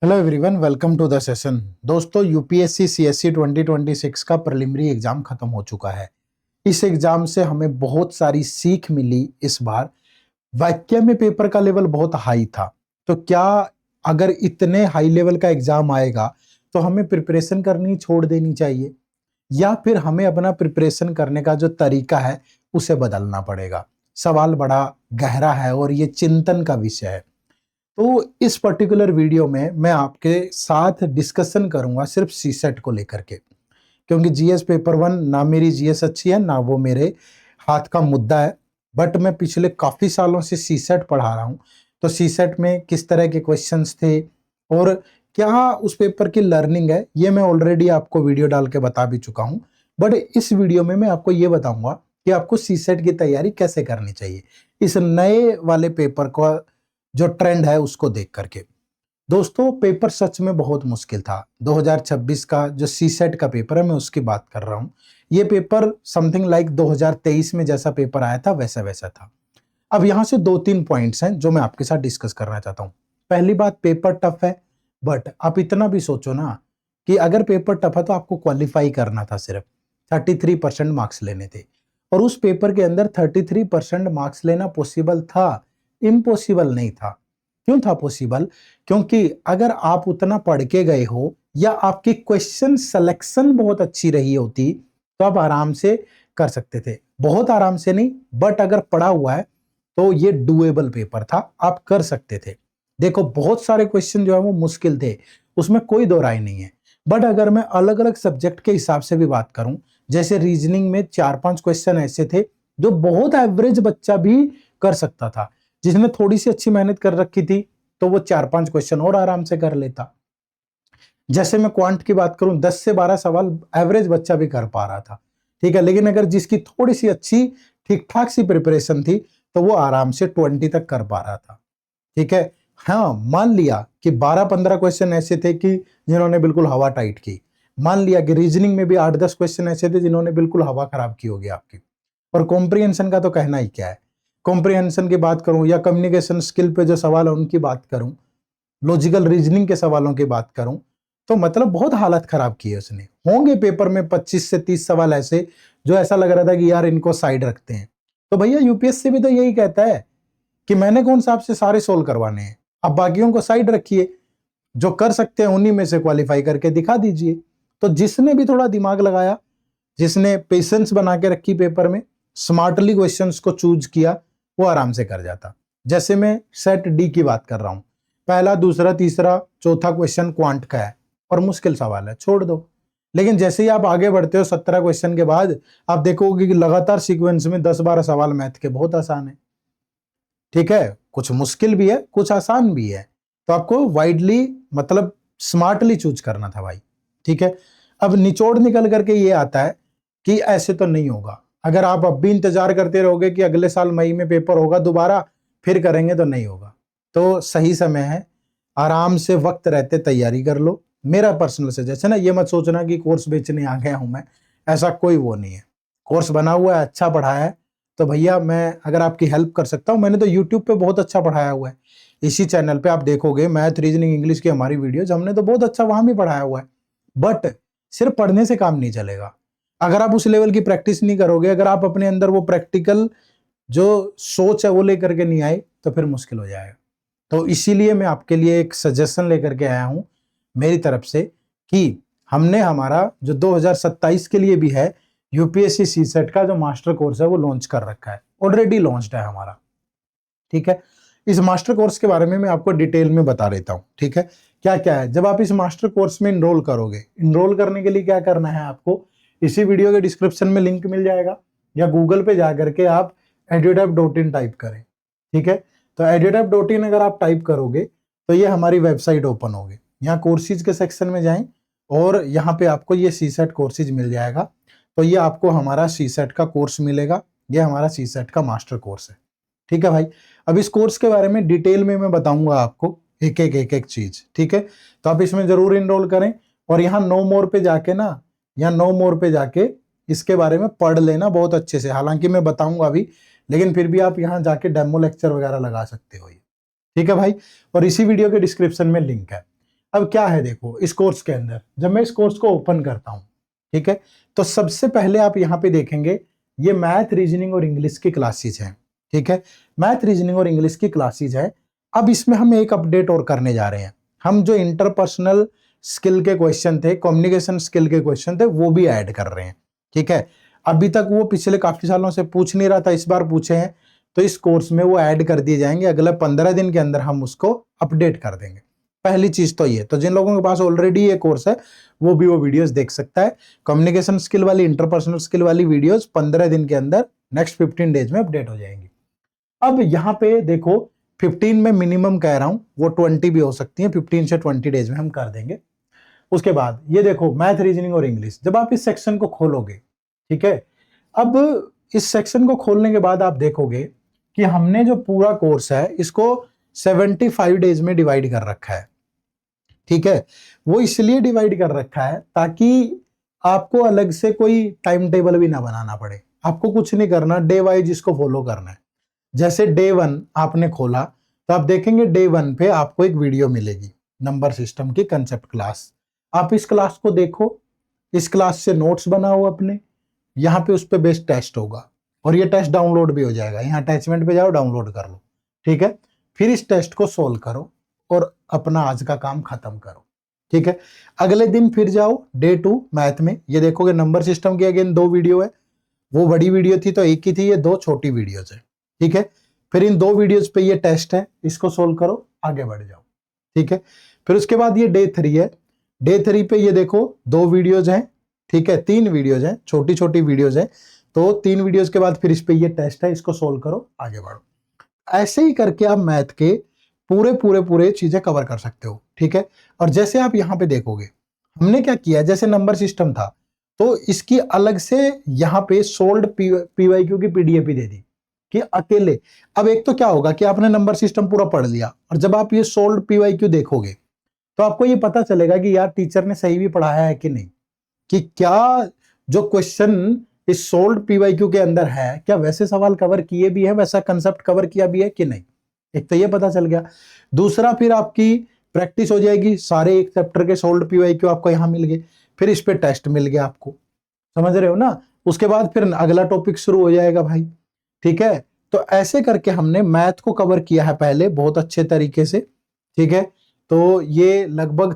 Hello everyone, welcome to the session. दोस्तों, UPSC CSC 2026 का preliminary exam खत्म हो चुका है। इस एग्जाम से हमें बहुत सारी सीख मिली। इस बार वाक्य में पेपर का लेवल बहुत हाई था, तो क्या अगर इतने हाई लेवल का एग्जाम आएगा तो हमें प्रिपरेशन करनी छोड़ देनी चाहिए, या फिर हमें अपना प्रिपरेशन करने का जो तरीका है उसे बदलना पड़ेगा? सवाल बड़ा गहरा है और ये चिंतन का विषय है। तो इस पर्टिकुलर वीडियो में मैं आपके साथ डिस्कशन करूंगा सिर्फ सीसेट को लेकर के, क्योंकि जीएस पेपर वन ना मेरी जीएस अच्छी है ना वो मेरे हाथ का मुद्दा है। बट मैं पिछले काफी सालों से सीसेट पढ़ा रहा हूं, तो सीसेट में किस तरह के क्वेश्चंस थे और क्या उस पेपर की लर्निंग है, ये मैं ऑलरेडी आपको वीडियो डाल के बता भी चुका हूं। बट इस वीडियो में मैं आपको ये बताऊंगा कि आपको सीसेट की तैयारी कैसे करनी चाहिए इस नए वाले पेपर को, जो ट्रेंड है उसको देख करके। दोस्तों, पेपर सच में बहुत मुश्किल था। 2026 का जो सीसेट का पेपर है मैं उसकी बात कर रहा हूं। ये पेपर समथिंग लाइक 2023 में जैसा पेपर आया था वैसा वैसा था। अब यहां से दो तीन पॉइंट्स हैं जो मैं आपके साथ डिस्कस करना चाहता हूं। पहली बात, पेपर टफ है, बट आप इतना भी सोचो ना कि अगर पेपर टफ है तो आपको क्वालिफाई करना था, सिर्फ 33% मार्क्स लेने थे। और उस पेपर के अंदर 33% मार्क्स लेना पॉसिबल था, इम्पॉसिबल नहीं था। क्यों था पॉसिबल? क्योंकि अगर आप उतना पढ़ के गए हो या आपकी क्वेश्चन सिलेक्शन बहुत अच्छी रही होती तो आप आराम से कर सकते थे। बहुत आराम से नहीं, बट अगर पढ़ा हुआ है तो ये डुएबल पेपर था, आप कर सकते थे। देखो, बहुत सारे क्वेश्चन जो है वो मुश्किल थे, उसमें कोई दो राय नहीं है। बट अगर मैं अलग अलग सब्जेक्ट के हिसाब से भी बात करूं, जैसे रीजनिंग में 4-5 क्वेश्चन ऐसे थे जो बहुत एवरेज बच्चा भी कर सकता था। जिसने थोड़ी सी अच्छी मेहनत कर रखी थी तो वो 4-5 क्वेश्चन और आराम से कर लेता। जैसे मैं क्वांट की बात करूं, 10 से 12 सवाल एवरेज बच्चा भी कर पा रहा था, ठीक है। लेकिन अगर जिसकी थोड़ी सी अच्छी ठीक ठाक सी प्रिपरेशन थी तो वो आराम से 20 तक कर पा रहा था, ठीक है। हाँ, मान लिया कि 12-15 क्वेश्चन ऐसे थे कि जिन्होंने बिल्कुल हवा टाइट की। मान लिया कि रीजनिंग में भी 8-10 क्वेश्चन ऐसे थे जिन्होंने बिल्कुल हवा खराब की होगी आपकी। और कॉम्प्रिहेंशन का तो कहना ही क्या है। कॉम्प्रिहेंशन की बात करूं या कम्युनिकेशन स्किल पे जो सवाल है उनकी बात करूं, लॉजिकल रीजनिंग के सवालों की बात करूं, तो मतलब बहुत हालत खराब की है उसने। होंगे पेपर में 25 से 30 सवाल ऐसे जो ऐसा लग रहा था कि यार इनको साइड रखते हैं। तो भैया, यूपीएससी भी तो यही कहता है कि मैंने कौन सा आपसे सारे सोल्व करवाने हैं, अब बाकियों को साइड रखिए, जो कर सकते हैं उन्हीं में से क्वालिफाई करके दिखा दीजिए। तो जिसने भी थोड़ा दिमाग लगाया, जिसने पेशेंस बना के रखी पेपर में, स्मार्टली क्वेश्चंस को चूज किया, वो आराम से कर जाता। जैसे मैं सेट डी की बात कर रहा हूं, पहला दूसरा तीसरा चौथा क्वेश्चन क्वांट का है और मुश्किल सवाल है, छोड़ दो। लेकिन जैसे ही आप आगे बढ़ते हो 17 क्वेश्चन के बाद, आप देखोगे कि लगातार सीक्वेंस में 10-12 सवाल मैथ के बहुत आसान है, ठीक है। कुछ मुश्किल भी है, कुछ आसान भी है, तो आपको वाइडली मतलब स्मार्टली चूज करना था भाई, ठीक है। अब निचोड़ निकल करके ये आता है कि ऐसे तो नहीं होगा। अगर आप अब भी इंतजार करते रहोगे कि अगले साल मई में पेपर होगा दोबारा फिर करेंगे, तो नहीं होगा। तो सही समय है, आराम से वक्त रहते तैयारी कर लो। मेरा पर्सनल सजेशन है, ये मत सोचना कि कोर्स बेचने आ गया हूं मैं, ऐसा कोई वो नहीं है। कोर्स बना हुआ है, अच्छा पढ़ाया है, तो भैया मैं अगर आपकी हेल्प कर सकता हूं, मैंने तो यूट्यूब पे बहुत अच्छा पढ़ाया हुआ है। इसी चैनल पे आप देखोगे मैथ रीजनिंग इंग्लिश की हमारी वीडियोज, हमने तो बहुत अच्छा वहां भी पढ़ाया हुआ है। बट सिर्फ पढ़ने से काम नहीं चलेगा। अगर आप उस लेवल की प्रैक्टिस नहीं करोगे, अगर आप अपने अंदर वो प्रैक्टिकल जो सोच है वो लेकर के नहीं आए, तो फिर मुश्किल हो जाएगा। तो इसीलिए मैं आपके लिए एक सजेशन लेकर के आया हूं मेरी तरफ से कि हमने हमारा जो 2027 के लिए भी है यूपीएससी सीसेट का जो मास्टर कोर्स है वो लॉन्च कर रखा है, ऑलरेडी लॉन्च्ड है हमारा, ठीक है। इस मास्टर कोर्स के बारे में मैं आपको डिटेल में बता देता हूं, ठीक है। क्या क्या है, जब आप इस मास्टर कोर्स में इनरोल करोगे, इनरोल करने के लिए क्या करना है आपको, इसी वीडियो के डिस्क्रिप्शन में लिंक मिल जाएगा, या गूगल पे जाकर के आप edutap.in टाइप करें, ठीक है। तो edutap.in अगर आप टाइप करोगे तो ये हमारी वेबसाइट ओपन होगी। यहाँ कोर्सेज के सेक्शन में जाएं और यहाँ पे आपको ये सीसेट कोर्सेज मिल जाएगा। तो ये आपको हमारा सीसेट का कोर्स मिलेगा, ये हमारा सीसेट का मास्टर कोर्स है, ठीक है भाई। अब इस कोर्स के बारे में डिटेल में मैं बताऊंगा आपको एक एक चीज, ठीक है। तो आप इसमें जरूर इनरोल करें और यहाँ नो मोर पे जाके ना, यहाँ नो मोर पे जाके इसके बारे में पढ़ लेना बहुत अच्छे से। हालांकि मैं बताऊंगा अभी, लेकिन फिर भी आप यहाँ जाके डेमो लेक्चर वगैरह लगा सकते हो, ठीक है भाई। और इसी वीडियो के डिस्क्रिप्शन में लिंक है। अब क्या है देखो इस कोर्स के अंदर, जब मैं इस कोर्स को ओपन करता हूं, ठीक है, तो सबसे पहले आप यहाँ पे देखेंगे ये मैथ, रीजनिंग और इंग्लिश की क्लासेज हैं, ठीक है, मैथ, रीजनिंग और इंग्लिश की क्लासेज है। अब इसमें हम एक अपडेट और करने जा रहे हैं, हम जो इंटरपर्सनल स्किल के क्वेश्चन थे, कम्युनिकेशन स्किल के क्वेश्चन थे, वो भी ऐड कर रहे हैं, ठीक है। अभी तक वो पिछले काफी सालों से पूछ नहीं रहा था, इस बार पूछे हैं, तो इस कोर्स में वो ऐड कर दिए जाएंगे, अगले 15 दिन के अंदर हम उसको अपडेट कर देंगे। पहली चीज तो ये, तो जिन लोगों के पास ऑलरेडी ये कोर्स है वो भी वो वीडियोस देख सकता है। कम्युनिकेशन स्किल वाली, इंटरपर्सनल स्किल वाली वीडियोस 15 दिन के अंदर, नेक्स्ट 15 डेज में अपडेट हो जाएंगी। अब यहाँ पे देखो 15 में मिनिमम कह रहा हूं, वो 20 भी हो सकती है, 15 से 20 डेज में हम कर देंगे। उसके बाद ये देखो मैथ, रीजनिंग और इंग्लिश, जब आप इस सेक्शन को खोलोगे, ठीक है, अब इस सेक्शन को खोलने के बाद आप देखोगे कि हमने जो पूरा कोर्स है इसको 75 डेज में डिवाइड कर रखा है, ठीक है। वो इसलिए डिवाइड कर रखा है ताकि आपको अलग से कोई टाइम टेबल भी ना बनाना पड़े, आपको कुछ नहीं करना, डे वाइज इसको फॉलो करना है। जैसे डे 1 आपने खोला तो आप देखेंगे डे 1 पे आपको एक वीडियो मिलेगी, नंबर सिस्टम की कंसेप्ट क्लास। आप इस क्लास को देखो, इस क्लास से नोट्स बनाओ अपने, यहाँ पे उस पे बेस्ड टेस्ट होगा और ये टेस्ट डाउनलोड भी हो जाएगा, यहाँ अटैचमेंट पे जाओ डाउनलोड कर लो, ठीक है। फिर इस टेस्ट को सोल्व करो और अपना आज का काम खत्म करो, ठीक है। अगले दिन फिर जाओ डे 2 मैथ में, ये देखोगे नंबर सिस्टम की अगेन 2 वीडियो है, वो बड़ी वीडियो थी तो एक ही थी, ये 2 छोटी वीडियोज है, ठीक है। फिर इन 2 वीडियोज पे ये टेस्ट है, इसको सोल्व करो, आगे बढ़ जाओ, ठीक है। फिर उसके बाद ये डे 3 है, डे 3 पे ये देखो 2 वीडियोज हैं, ठीक है, 3 वीडियोज हैं, छोटी छोटी वीडियोज हैं, तो 3 वीडियोज के बाद फिर इस पे ये टेस्ट है, इसको सोल्व करो, आगे बढ़ो। ऐसे ही करके आप मैथ के पूरे चीजें कवर कर सकते हो, ठीक है। और जैसे आप यहाँ पे देखोगे हमने क्या किया, जैसे नंबर सिस्टम था तो इसकी अलग से यहाँ पे सोल्ड पीवाईक्यू की पीडीएफ ही दे दी कि अकेले। अब एक तो क्या होगा कि आपने नंबर सिस्टम पूरा पढ़ लिया और जब आप ये सोल्ड पीवाईक्यू देखोगे तो आपको ये पता चलेगा कि यार टीचर ने सही भी पढ़ाया है कि नहीं, कि क्या जो क्वेश्चन इस सोल्ड पीवाईक्यू के अंदर है क्या वैसे सवाल कवर किए भी है, वैसा कंसेप्ट कवर किया भी है कि नहीं, एक तो ये पता चल गया। दूसरा फिर आपकी प्रैक्टिस हो जाएगी, सारे एक चैप्टर के सोल्ड पीवाईक्यू आपको यहां मिल गए, फिर इस पे टेस्ट मिल गया आपको, समझ रहे हो ना। उसके बाद फिर अगला टॉपिक शुरू हो जाएगा भाई, ठीक है। तो ऐसे करके हमने मैथ को कवर किया है पहले बहुत अच्छे तरीके से, ठीक है। तो ये लगभग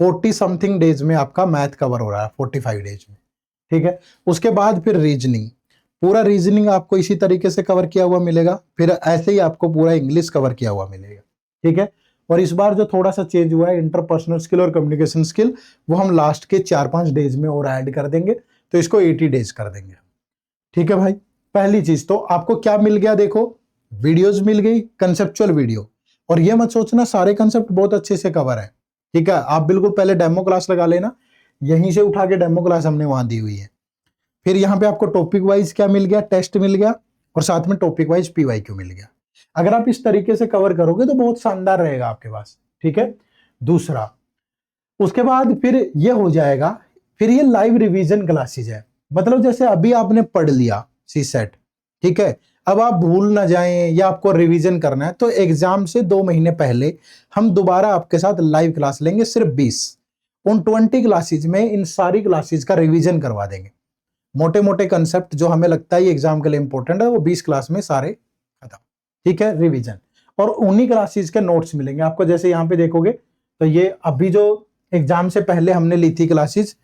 40 समथिंग डेज में आपका मैथ कवर हो रहा है, 45 डेज में, ठीक है। उसके बाद फिर रीजनिंग, पूरा रीजनिंग आपको इसी तरीके से कवर किया हुआ मिलेगा, फिर ऐसे ही आपको पूरा इंग्लिश कवर किया हुआ मिलेगा, ठीक है। और इस बार जो थोड़ा सा चेंज हुआ है इंटरपर्सनल स्किल और कम्युनिकेशन स्किल, वो हम लास्ट के 4-5 डेज में और ऐड कर देंगे, तो इसको 80 डेज कर देंगे, ठीक है भाई। पहली चीज तो आपको क्या मिल गया, देखो वीडियोज मिल गई, कंसेप्चुअल वीडियो, और ये मत सोचना सारे कंसेप्ट बहुत अच्छे से कवर है, ठीक है। आप बिल्कुल पहले डेमो क्लास लगा लेना, यहीं से उठा के डेमो क्लास हमने वहां दी हुई है। फिर यहाँ पे आपको टॉपिक वाइज क्या मिल गया, टेस्ट मिल गया, और साथ में टॉपिक वाइज पीवाईक्यू मिल गया। अगर आप इस तरीके से कवर करोगे तो बहुत शानदार रहेगा आपके पास, ठीक है। दूसरा, उसके बाद फिर ये हो जाएगा, फिर ये लाइव रिवीजन क्लासेज है, मतलब जैसे अभी आपने पढ़ लिया सी सेट, ठीक है, अब आप भूल ना जाएं या आपको रिवीजन करना है तो एग्जाम से 2 महीने पहले हम दोबारा आपके साथ लाइव क्लास लेंगे, सिर्फ 20। उन 20 क्लासेज में इन सारी क्लासेज का रिवीजन करवा देंगे, मोटे मोटे कंसेप्ट जो हमें लगता है एग्जाम के लिए इंपॉर्टेंट है वो 20 क्लास में सारे खत्म, ठीक है, रिवीजन। और उन्हीं क्लासेस के नोट्स मिलेंगे आपको, जैसे यहाँ पे देखोगे तो ये अभी जो एग्जाम से पहले हमने ली थी क्लासेस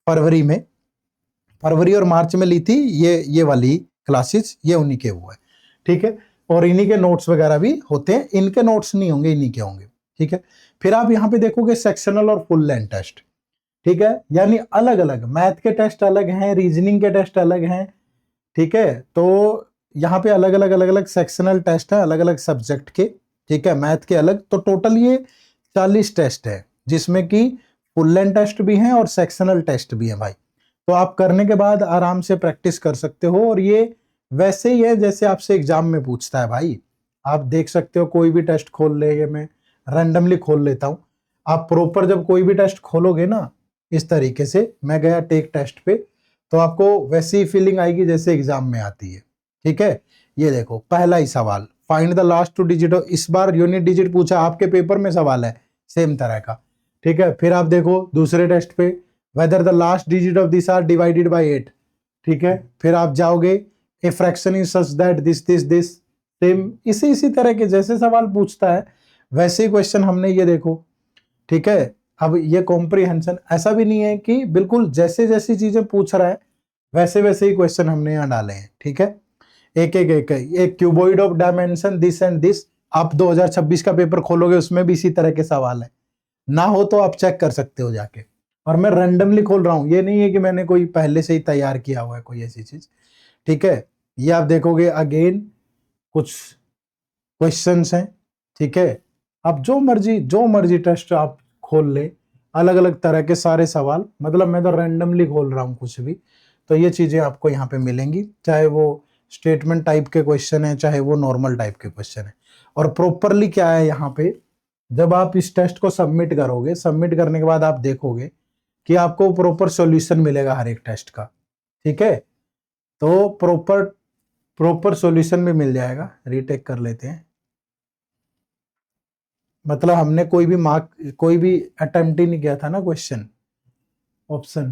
फरवरी और मार्च में ली थी, ये वाली क्लासेस, ये उन्हीं के वो है, ठीक है। और इन्हीं के नोट्स वगैरह भी होते हैं, इनके नोट्स नहीं होंगे, इन्हीं के होंगे, ठीक है। फिर आप यहाँ पे देखोगे सेक्शनल और फुल लेंथ टेस्ट, ठीक है, यानी अलग अलग मैथ के टेस्ट अलग हैं, रीजनिंग के टेस्ट अलग हैं, ठीक है। तो यहाँ पे अलग अलग सेक्शनल टेस्ट है अलग अलग सब्जेक्ट के, ठीक है, मैथ के अलग, तो टोटल ये 40 टेस्ट है, जिसमें कि फुल लेंथ टेस्ट भी हैं और सेक्शनल टेस्ट भी है भाई। तो आप करने के बाद आराम से प्रैक्टिस कर सकते हो, और ये वैसे ही है जैसे आपसे एग्जाम में पूछता है भाई। आप देख सकते हो कोई भी टेस्ट खोल ले, ये मैं रैंडमली खोल लेता हूँ, आप प्रॉपर जब कोई भी टेस्ट खोलोगे ना इस तरीके से, मैं गया टेक टेस्ट पे, तो आपको वैसी ही फीलिंग आएगी जैसे एग्जाम में आती है, ठीक है। ये देखो पहला ही सवाल, find the last 2 digit of, इस बार यूनिट डिजिट पूछा, आपके पेपर में सवाल है सेम तरह का, ठीक है। फिर आप देखो दूसरे टेस्ट पे, whether the last digit of this are divided by 8, ठीक है। फिर आप जाओगे, a fraction is such that this same, इसी तरह के जैसे सवाल पूछता है वैसे ही क्वेश्चन हमने ये देखो, ठीक है। अब ये कॉम्प्रिहेंशन, ऐसा भी नहीं है कि बिल्कुल जैसे जैसी चीजें पूछ रहा है वैसे वैसे ही क्वेश्चन हमने यहाँ डाले हैं, ठीक है। एक cuboid of dimension this and this, आप 2026 का पेपर खोलोगे उसमें भी इसी तरह के सवाल है, ना हो तो आप चेक कर सकते हो जाके। और मैं रैंडमली खोल रहा हूं, ये नहीं है कि मैंने कोई पहले से ही तैयार किया हुआ है कोई ऐसी चीज, ठीक है। ये आप देखोगे अगेन कुछ क्वेश्चंस हैं, ठीक है। आप जो मर्जी टेस्ट आप खोल ले, अलग अलग तरह के सारे सवाल, मतलब मैं तो रैंडमली खोल रहा हूँ कुछ भी, तो ये चीजें आपको यहाँ पे मिलेंगी, चाहे वो स्टेटमेंट टाइप के क्वेश्चन है, चाहे वो नॉर्मल टाइप के क्वेश्चन है। और प्रॉपरली क्या है यहाँ पे, जब आप इस टेस्ट को सबमिट करोगे, सबमिट करने के बाद आप देखोगे कि आपको प्रॉपर सॉल्यूशन मिलेगा हर एक टेस्ट का, ठीक है। तो प्रॉपर सॉल्यूशन भी मिल जाएगा। रीटेक कर लेते हैं, मतलब हमने कोई भी अटेम्प्ट ही नहीं किया था ना क्वेश्चन ऑप्शन,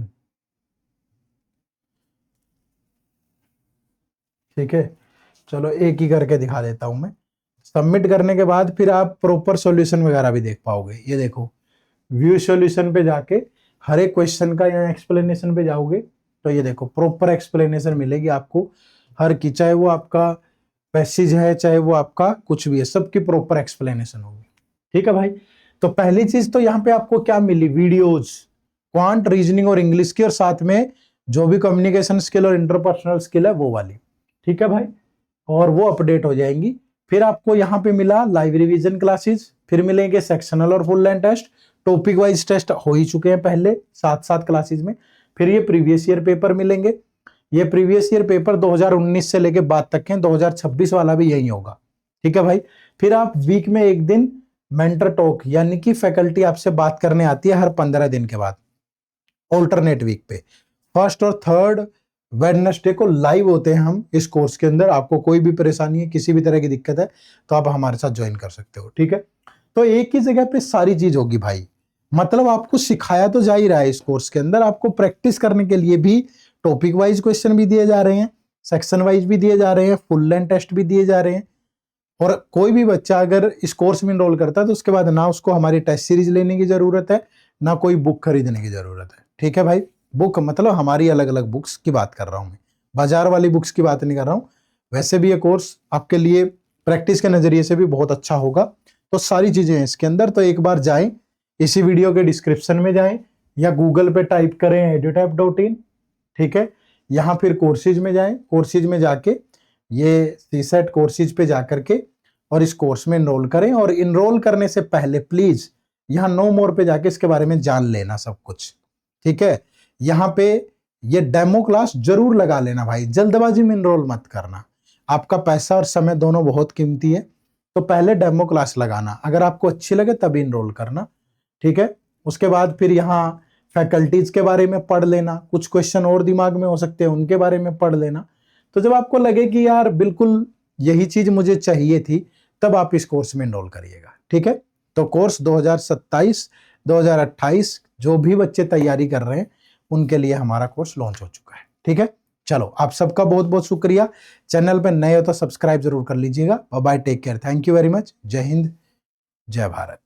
ठीक है। चलो एक ही करके दिखा देता हूं मैं। सबमिट करने के बाद फिर आप प्रॉपर सॉल्यूशन वगैरह भी देख पाओगे। ये देखो, व्यू सॉल्यूशन पे जाके हर एक क्वेश्चन का यहाँ एक्सप्लेनेशन पे जाओगे तो ये देखो प्रॉपर एक्सप्लेनेशन मिलेगी आपको हर की, चाहे वो आपका पैसेज है, चाहे वो आपका कुछ भी है, सबकी प्रॉपर एक्सप्लेनेशन होगी, ठीक है भाई। तो पहली चीज तो यहाँ पे आपको क्या मिली, वीडियोज, क्वांट, रीजनिंग और इंग्लिश की, और साथ में जो भी कम्युनिकेशन स्किल और इंटरपर्सनल स्किल है वो वाली, ठीक है भाई। और वो अपडेट हो जाएंगी। फिर आपको यहाँ पे मिला लाइव रिवीजन क्लासेस, फिर मिलेंगे सेक्शनल और full length test, topic wise test हो ही चुके हैं पहले 7 क्लासेस में। फिर ये प्रीवियस ईयर पेपर मिलेंगे, ये प्रीवियस ईयर पेपर 2019 से लेके बाद तक हैं, 2026 वाला भी यही होगा, ठीक है भाई। फिर आप वीक में एक दिन मेंटर टॉक, यानी कि फैकल्टी आपसे बात करने आती है हर 15 दिन के बाद, ऑल्टरनेट वीक पे। फर्स्ट और थर्ड वेडनेसडे को लाइव होते हैं हम इस कोर्स के अंदर। आपको कोई भी परेशानी है, किसी भी तरह की दिक्कत है, तो आप हमारे साथ ज्वाइन कर सकते हो, ठीक है। तो एक ही जगह पे सारी चीज होगी भाई, मतलब आपको सिखाया तो जा ही रहा है इस कोर्स के अंदर, आपको प्रैक्टिस करने के लिए भी टॉपिक वाइज क्वेश्चन भी दिए जा रहे हैं, सेक्शन वाइज भी दिए जा रहे हैं, फुल लेंथ टेस्ट भी दिए जा रहे हैं। और कोई भी बच्चा अगर इस कोर्स में इनरोल करता है तो उसके बाद ना उसको हमारी टेस्ट सीरीज लेने की जरूरत है, ना कोई बुक खरीदने की जरूरत है, ठीक है भाई। बुक मतलब हमारी अलग अलग बुक्स की बात कर रहा हूं मैं, बाजार वाली बुक्स की बात नहीं कर रहा हूं। वैसे भी ये कोर्स आपके लिए प्रैक्टिस के नजरिए से भी बहुत अच्छा होगा। तो सारी चीजें हैं इसके अंदर, तो एक बार जाएं, इसी वीडियो के डिस्क्रिप्शन में जाएं या गूगल पे टाइप करें edutap.in, ठीक है। यहाँ फिर कोर्सेज में जाएं, कोर्सेज में जाके ये सीसेट कोर्सेज पे जाकर के और इस कोर्स में इनरोल करें। और इनरोल करने से पहले प्लीज यहाँ नो मोर पे जाके इसके बारे में जान लेना सब कुछ, ठीक है। यहाँ पे ये डेमो क्लास जरूर लगा लेना भाई, जल्दबाजी में इनरोल मत करना, आपका पैसा और समय दोनों बहुत कीमती है। तो पहले डेमो क्लास लगाना, अगर आपको अच्छी लगे तभी इनरोल करना, ठीक है। उसके बाद फिर यहाँ फैकल्टीज के बारे में पढ़ लेना, कुछ क्वेश्चन और दिमाग में हो सकते हैं उनके बारे में पढ़ लेना। तो जब आपको लगे कि यार बिल्कुल यही चीज मुझे चाहिए थी, तब आप इस कोर्स में इनरोल करिएगा, ठीक है। तो कोर्स 2027 2028 जो भी बच्चे तैयारी कर रहे हैं उनके लिए हमारा कोर्स लॉन्च हो चुका है, ठीक है। चलो आप सबका बहुत बहुत शुक्रिया, चैनल पे नए हो तो सब्सक्राइब जरूर कर लीजिएगा। Bye bye, take care, thank you very much, जय हिंद, जय भारत।